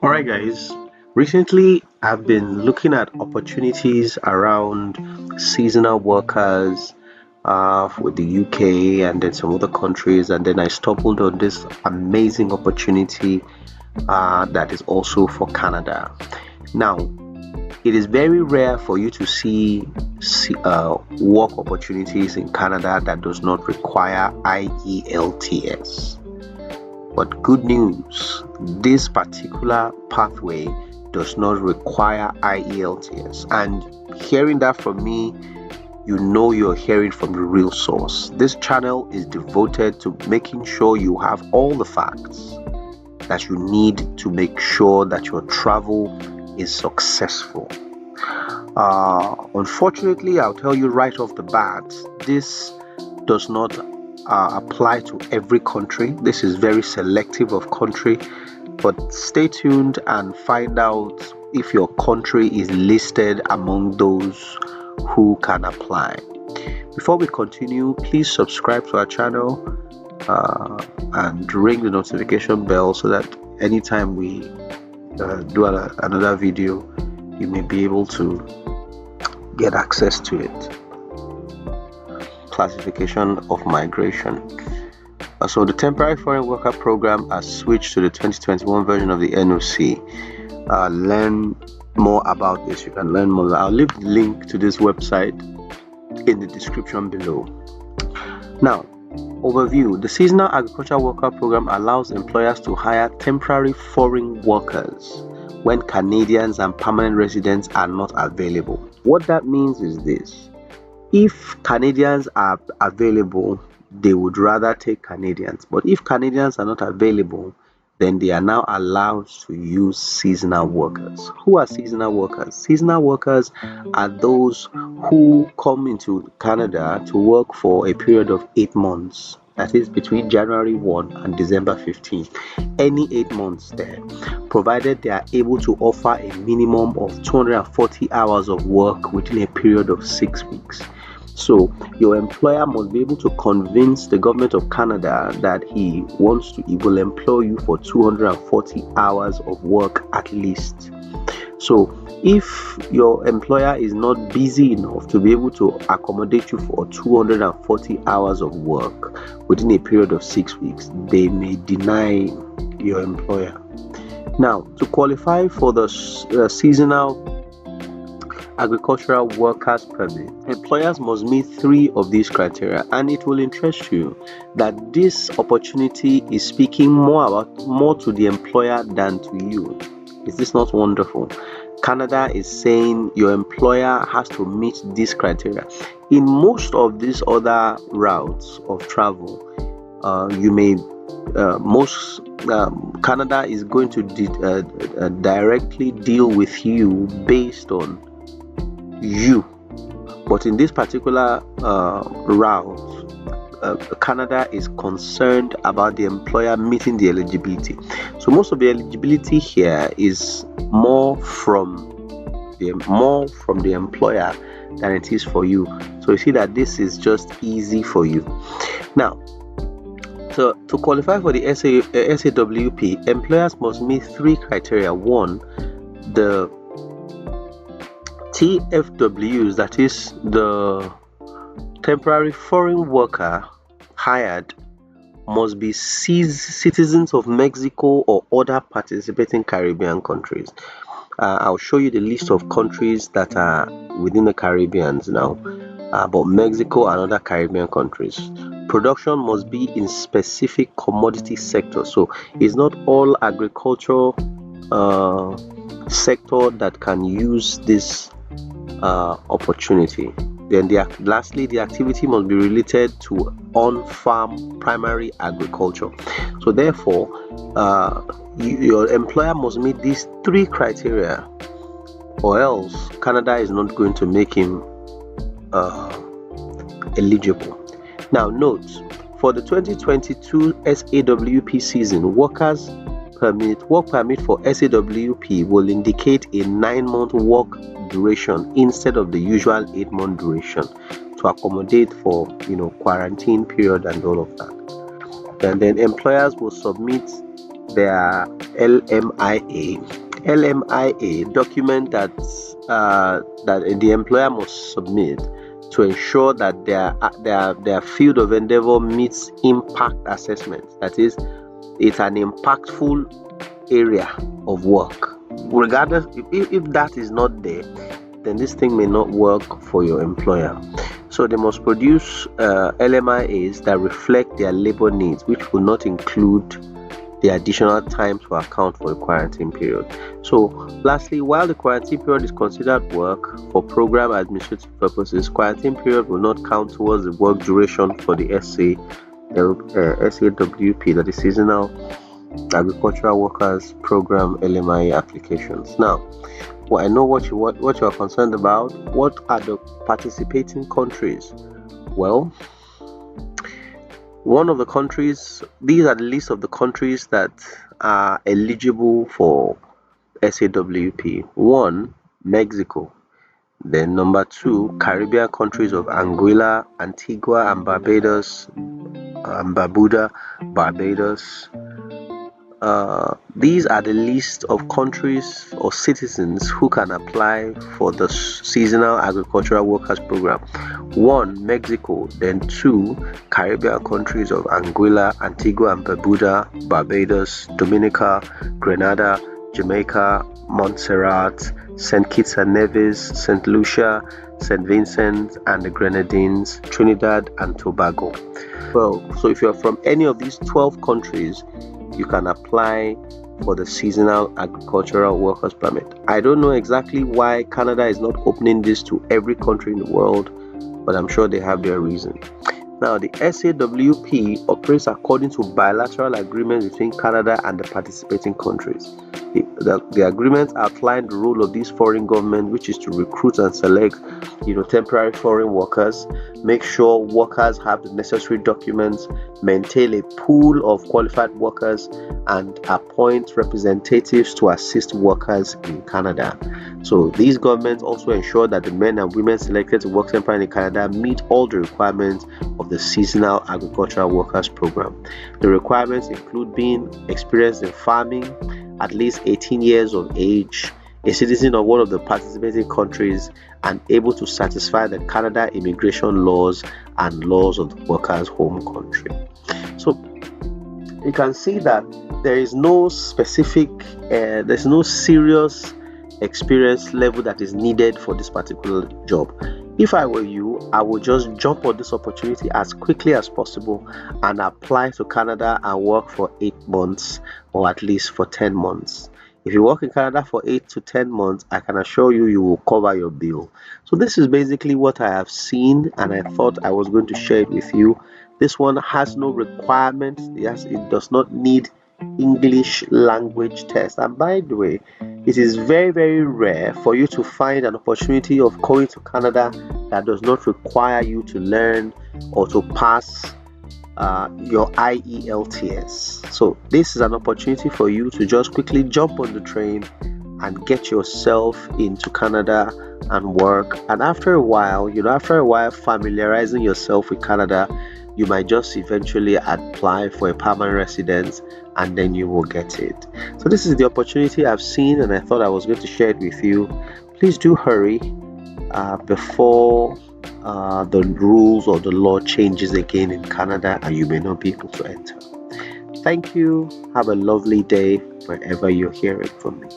All right, guys. Recently, I've been looking at opportunities around seasonal workers with the UK and then some other countries, and then I stumbled on this amazing opportunity that is also for Canada. Now, it is very rare for you to see work opportunities in Canada that does not require IELTS. But good news, this particular pathway does not require IELTS. And hearing that from me, you know you're hearing from the real source. This channel is devoted to making sure you have all the facts that you need to make sure that your travel is successful. Unfortunately, I'll tell you right off the bat, this does not apply to every country. This is very selective of country, but stay tuned and find out if your country is listed among those who can apply. Before we continue, please subscribe to our channel and ring the notification bell so that anytime we do another video, you may be able to get access to it. Classification of migration. So the temporary foreign worker program has switched to the 2021 version of the NOC. Learn more about this. You can learn more. I'll leave the link to this website in the description below. Now, overview. The seasonal agricultural worker program allows employers to hire temporary foreign workers when Canadians and permanent residents are not available. What that means is this: if Canadians are available, they would rather take Canadians. But if Canadians are not available, then they are now allowed to use seasonal workers. Who are seasonal workers? Seasonal workers are those who come into Canada to work for a period of 8 months. That is between January 1 and December 15th. Any 8 months there, provided they are able to offer a minimum of 240 hours of work within a period of 6 weeks. So your employer must be able to convince the government of Canada that he will employ you for 240 hours of work at least. So if your employer is not busy enough to be able to accommodate you for 240 hours of work within a period of 6 weeks, they may deny your employer. Now, to qualify for the seasonal agricultural workers permit, employers must meet 3 of these criteria, and it will interest you that this opportunity is speaking more to the employer than to you. Is this not wonderful? Canada is saying your employer has to meet these criteria. In most of these other routes of travel, Canada is going to directly deal with you based on you, but in this particular route, Canada is concerned about the employer meeting the eligibility. So most of the eligibility here is more from the employer than it is for you. So you see that this is just easy for you. Now, so to qualify for the SAWP, employers must meet 3 criteria. 1, the TFWs, that is the temporary foreign worker hired, must be citizens of Mexico or other participating Caribbean countries. I'll show you the list of countries that are within the Caribbean now, but Mexico and other Caribbean countries. Production must be in specific commodity sectors, so it's not all agricultural sector that can use this opportunity. Then lastly, the activity must be related to on-farm primary agriculture. So therefore, your employer must meet these 3 criteria, or else Canada is not going to make him eligible. Now note, for the 2022 SAWP season, work permit for SAWP will indicate a 9-month work duration instead of the usual 8-month duration to accommodate for quarantine period and all of that. And then employers will submit their LMIA. LMIA document that the employer must submit to ensure that their field of endeavor meets impact assessment. That is, it's an impactful area of work. Regardless, if that is not there, then this thing may not work for your employer. So they must produce LMIAs that reflect their labor needs, which will not include the additional time to account for the quarantine period. So lastly, while the quarantine period is considered work for program administrative purposes, quarantine period will not count towards the work duration for the SAWP, that is Seasonal Agricultural Workers Program LMIA applications. Now, I know what you are concerned about. What are the participating countries? Well, one of the countries, these are the list of the countries that are eligible for SAWP. 1, Mexico. Then number 2, Caribbean countries of Anguilla, Antigua and Barbados, Barbuda, Barbados. These are the list of countries or citizens who can apply for the Seasonal Agricultural Workers Program. 1, Mexico. Then 2, Caribbean countries of Anguilla, Antigua and Barbuda, Barbados, Dominica, Grenada, Jamaica, Montserrat, St. Kitts and Nevis, St. Lucia, St. Vincent and the Grenadines, Trinidad and Tobago. Well, so if you're from any of these 12 countries, you can apply for the Seasonal Agricultural Workers Permit. I don't know exactly why Canada is not opening this to every country in the world, but I'm sure they have their reason. Now, the SAWP operates according to bilateral agreements between Canada and the participating countries. The agreements outline the role of these foreign governments, which is to recruit and select, temporary foreign workers, make sure workers have the necessary documents, maintain a pool of qualified workers, and appoint representatives to assist workers in Canada. So these governments also ensure that the men and women selected to work temporarily in Canada meet all the requirements of the Seasonal Agricultural Workers Program. The requirements include being experienced in farming, at least 18 years of age, a citizen of one of the participating countries, and able to satisfy the Canada immigration laws and laws of the worker's home country. So you can see that there is no specific, there's no serious experience level that is needed for this particular job. If I were you, I would just jump on this opportunity as quickly as possible and apply to Canada and work for 8 months or at least for 10 months. If you work in Canada for 8 to 10 months, I can assure you, you will cover your bill. So this is basically what I have seen, and I thought I was going to share it with you. This one has no requirements. Yes, it does not need English language test. And by the way, it is very, very rare for you to find an opportunity of going to Canada that does not require you to learn or to pass your IELTS. So this is an opportunity for you to just quickly jump on the train and get yourself into Canada and work. And after a while, familiarizing yourself with Canada, you might just eventually apply for a permanent residence, and then you will get it. So this is the opportunity I've seen, and I thought I was going to share it with you. Please do hurry before the rules or the law changes again in Canada and you may not be able to enter. Thank you. Have a lovely day wherever you're hearing from me.